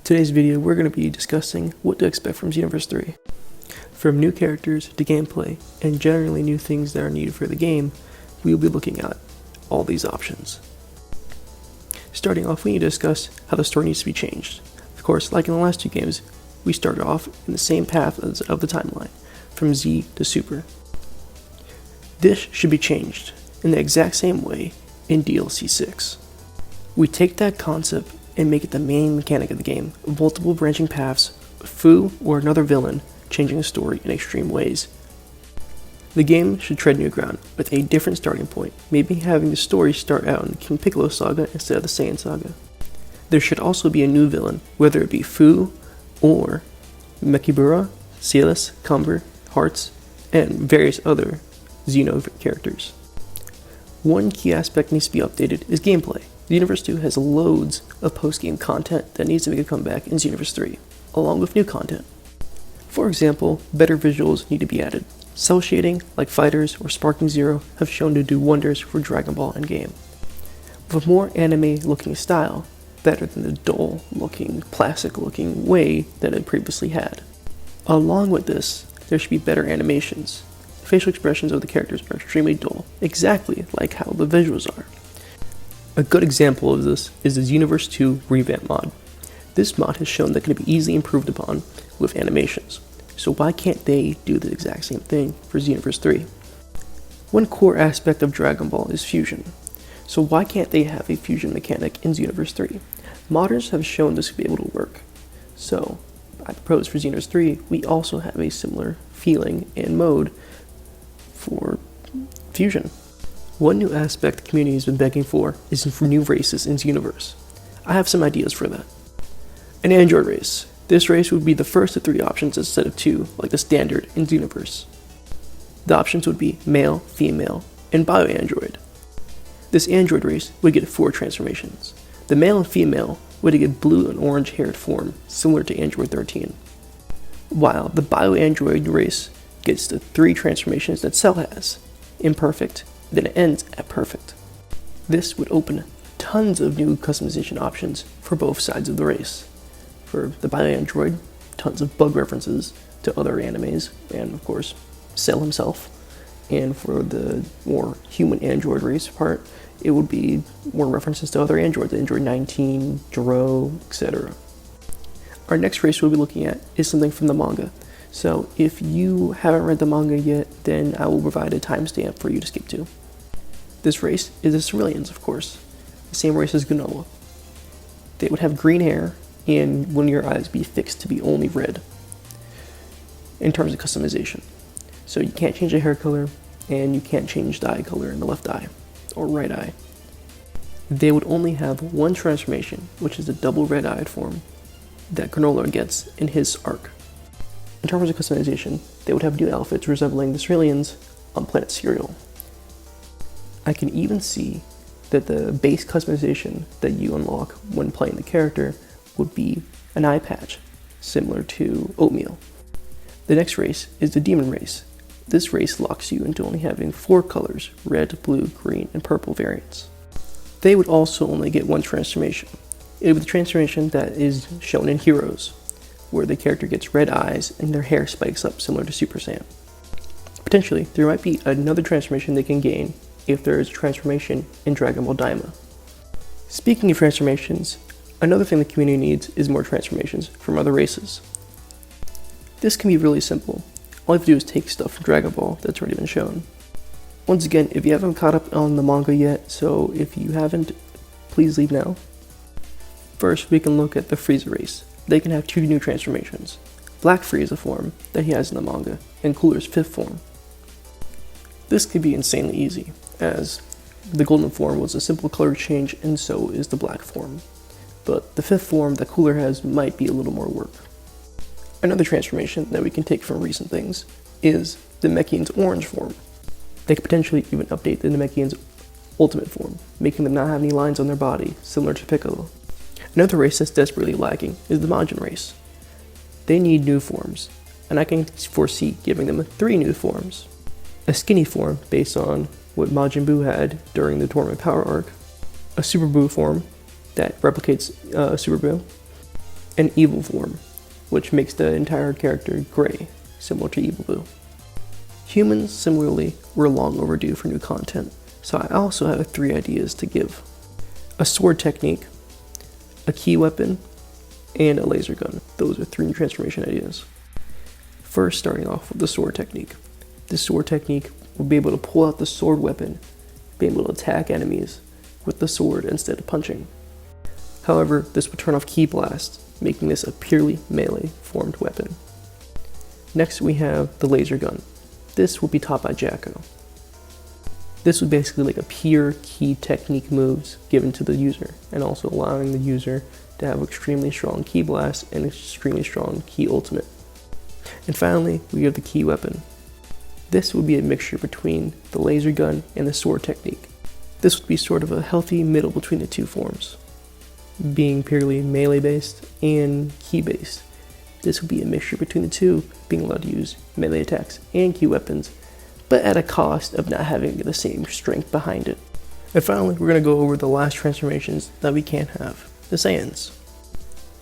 Today's video, we're going to be discussing what to expect from Xenoverse 3. From new characters to gameplay, and generally new things that are needed for the game, we will be looking at all these options. Starting off, we need to discuss how the story needs to be changed. Of course, like in the last two games, we started off in the same path of the timeline, from Z to Super. This should be changed in the exact same way in DLC 6. We take that concept and make it the main mechanic of the game, multiple branching paths, Fu or another villain changing the story in extreme ways. The game should tread new ground with a different starting point, maybe having the story start out in the King Piccolo saga instead of the Saiyan saga. There should also be a new villain, whether it be Fu or Mechibura, Celis, Cumber, Hearts, and various other Xeno characters. One key aspect needs to be updated is gameplay. Xenoverse 2 has loads of post-game content that needs to make a comeback in Xenoverse 3, along with new content. For example, better visuals need to be added. Cell shading, like Fighters or Sparking Zero, have shown to do wonders for Dragon Ball endgame. With a more anime-looking style, better than the dull-looking, plastic-looking way that it previously had. Along with this, there should be better animations. The facial expressions of the characters are extremely dull, exactly like how the visuals are. A good example of this is the Xenoverse 2 revamp mod. This mod has shown that it can be easily improved upon with animations, so why can't they do the exact same thing for Xenoverse 3? One core aspect of Dragon Ball is fusion, so why can't they have a fusion mechanic in Xenoverse 3? Modders have shown this to be able to work, so I propose for Xenoverse 3 we also have a similar feeling and mode for fusion. One new aspect the community has been begging for is for new races in Xenoverse. I have some ideas for that. An android race. This race would be the first of 3 options instead of 2, like the standard in Xenoverse. The options would be male, female, and bio-android. This android race would get 4 transformations. The male and female would get blue and orange haired form, similar to Android 13. While the bio-android race gets the 3 transformations that Cell has, imperfect, then it ends at perfect. This would open tons of new customization options for both sides of the race. For the bio-android, tons of bug references to other animes, and of course, Cell himself. And for the more human android race part, it would be more references to other androids, Android 19, Jiro, etc. Our next race we'll be looking at is something from the manga. So if you haven't read the manga yet, then I will provide a timestamp for you to skip to. This race is the Ceruleans, of course, the same race as Granola. They would have green hair, and one of your eyes be fixed to be only red in terms of customization. So you can't change the hair color, and you can't change the eye color in the left eye, or right eye. They would only have one transformation, which is the double red-eyed form that Granola gets in his arc. In terms of customization, they would have new outfits resembling the Ceruleans on planet Cereal. I can even see that the base customization that you unlock when playing the character would be an eye patch, similar to Oatmeal. The next race is the Demon race. This race locks you into only having 4 colors, red, blue, green, and purple variants. They would also only get 1 transformation. It would be the transformation that is shown in Heroes, where the character gets red eyes and their hair spikes up similar to Super Saiyan. Potentially, there might be another transformation they can gain if there is a transformation in Dragon Ball Daima. Speaking of transformations, another thing the community needs is more transformations from other races. This can be really simple. All you have to do is take stuff from Dragon Ball that's already been shown. Once again, if you haven't caught up on the manga yet, so if you haven't, please leave now. First, we can look at the Frieza race. They can have 2 new transformations. Black Frieza form that he has in the manga, and Cooler's 5th form. This could be insanely easy, as the golden form was a simple color change and so is the black form. But the 5th form that Cooler has might be a little more work. Another transformation that we can take from recent things is the Namekian's orange form. They could potentially even update the Namekian's ultimate form, making them not have any lines on their body, similar to Piccolo. Another race that's desperately lacking is the Majin race. They need new forms, and I can foresee giving them 3 new forms. A skinny form based on what Majin Buu had during the Tournament Power arc, a Super Buu form that replicates Super Buu, and evil form, which makes the entire character gray, similar to Evil Boo. Humans, similarly, were long overdue for new content, so I also have 3 ideas to give. A sword technique, a key weapon, and a laser gun. Those are 3 new transformation ideas. First, starting off with the sword technique. This sword technique will be able to pull out the sword weapon, be able to attack enemies with the sword instead of punching. However, this would turn off Ki Blast, making this a purely melee formed weapon. Next, we have the laser gun. This will be taught by Jacko. This would basically like a pure key technique moves given to the user, and also allowing the user to have extremely strong Ki Blast and extremely strong Ki Ultimate. And finally, we have the key weapon. This would be a mixture between the laser gun and the sword technique. This would be sort of a healthy middle between the 2 forms, being purely melee based and key based. This would be a mixture between the 2, being allowed to use melee attacks and key weapons, but at a cost of not having the same strength behind it. And finally, we're going to go over the last transformations that we can't have, the Saiyans.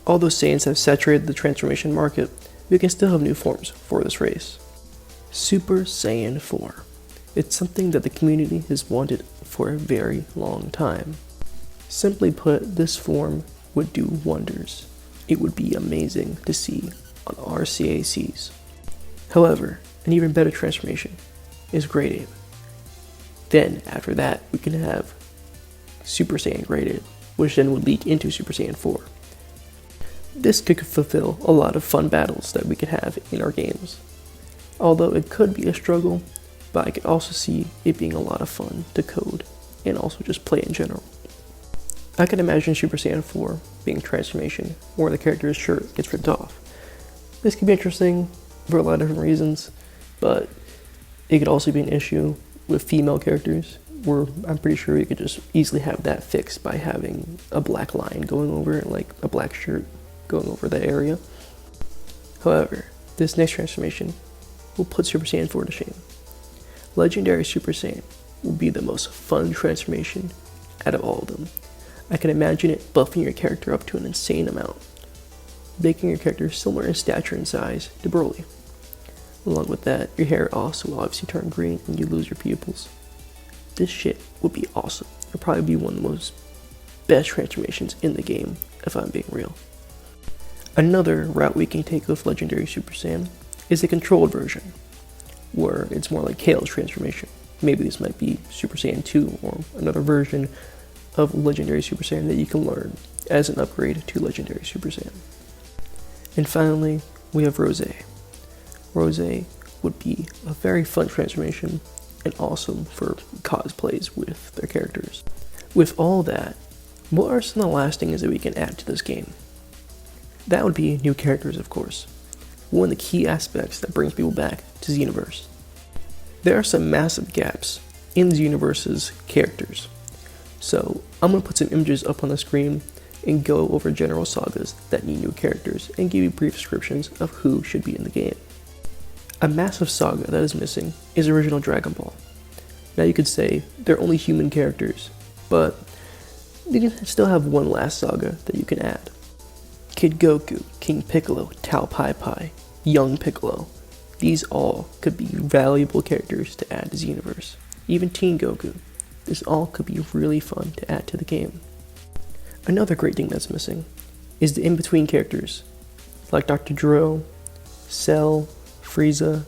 Although Saiyans have saturated the transformation market, we can still have new forms for this race. Super Saiyan 4. It's something that the community has wanted for a very long time. Simply put, this form would do wonders. It would be amazing to see on RCACs. However, an even better transformation is Great Ape. Then, after that, we can have Super Saiyan Great Ape, which then would leak into Super Saiyan 4. This could fulfill a lot of fun battles that we could have in our games. Although it could be a struggle, but I could also see it being a lot of fun to code and also just play in general. I can imagine Super Saiyan 4 being a transformation where the character's shirt gets ripped off. This could be interesting for a lot of different reasons, but it could also be an issue with female characters, where I'm pretty sure you could just easily have that fixed by having a black line going over it, like a black shirt going over that area. However, this next transformation will put Super Saiyan 4 to shame. Legendary Super Saiyan will be the most fun transformation out of all of them. I can imagine it buffing your character up to an insane amount, making your character similar in stature and size to Broly. Along with that, your hair also will obviously turn green and you lose your pupils. This shit would be awesome. It'll probably be one of the most best transformations in the game, if I'm being real. Another route we can take with Legendary Super Saiyan is a controlled version, where it's more like Kale's transformation. Maybe this might be Super Saiyan 2 or another version of Legendary Super Saiyan that you can learn as an upgrade to Legendary Super Saiyan. And finally, we have Rose. Rose would be a very fun transformation and awesome for cosplays with their characters. With all that, what are some of the last things that we can add to this game? That would be new characters, of course. One of the key aspects that brings people back to Xenoverse. There are some massive gaps in Xenoverse's characters. So I'm going to put some images up on the screen and go over general sagas that need new characters and give you brief descriptions of who should be in the game. A massive saga that is missing is original Dragon Ball. Now you could say they're only human characters, but you can still have one last saga that you can add. Kid Goku, King Piccolo, Tao Pai Pai, Young Piccolo. These all could be valuable characters to add to Xenoverse. Even Teen Goku. This all could be really fun to add to the game. Another great thing that's missing is the in-between characters, like Dr. Gero, Cell, Frieza,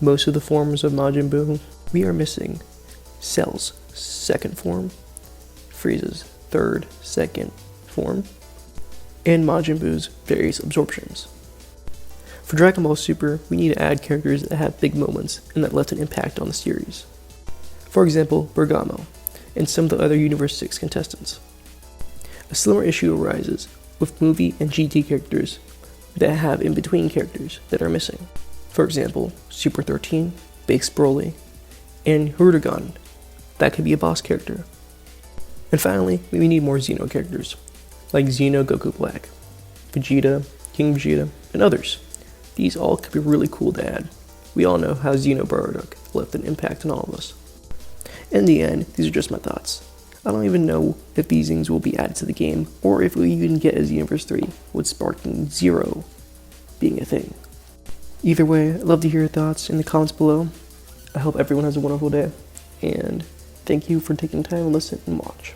most of the forms of Majin Buu. We are missing Cell's second form, Frieza's third, second form, and Majin Buu's various absorptions. For Dragon Ball Super, we need to add characters that have big moments and that left an impact on the series. For example, Bergamo, and some of the other Universe 6 contestants. A similar issue arises with movie and GT characters that have in-between characters that are missing. For example, Super 13, Base Broly, and Hirudegan. That could be a boss character. And finally, we need more Xeno characters, like Xeno Goku Black, Vegeta, King Vegeta, and others. These all could be really cool to add. We all know how Xeno Bardock left an impact on all of us. In the end, these are just my thoughts. I don't even know if these things will be added to the game, or if we even get a Xenoverse 3, with Sparking 0 being a thing. Either way, I'd love to hear your thoughts in the comments below. I hope everyone has a wonderful day, and thank you for taking time to listen and watch.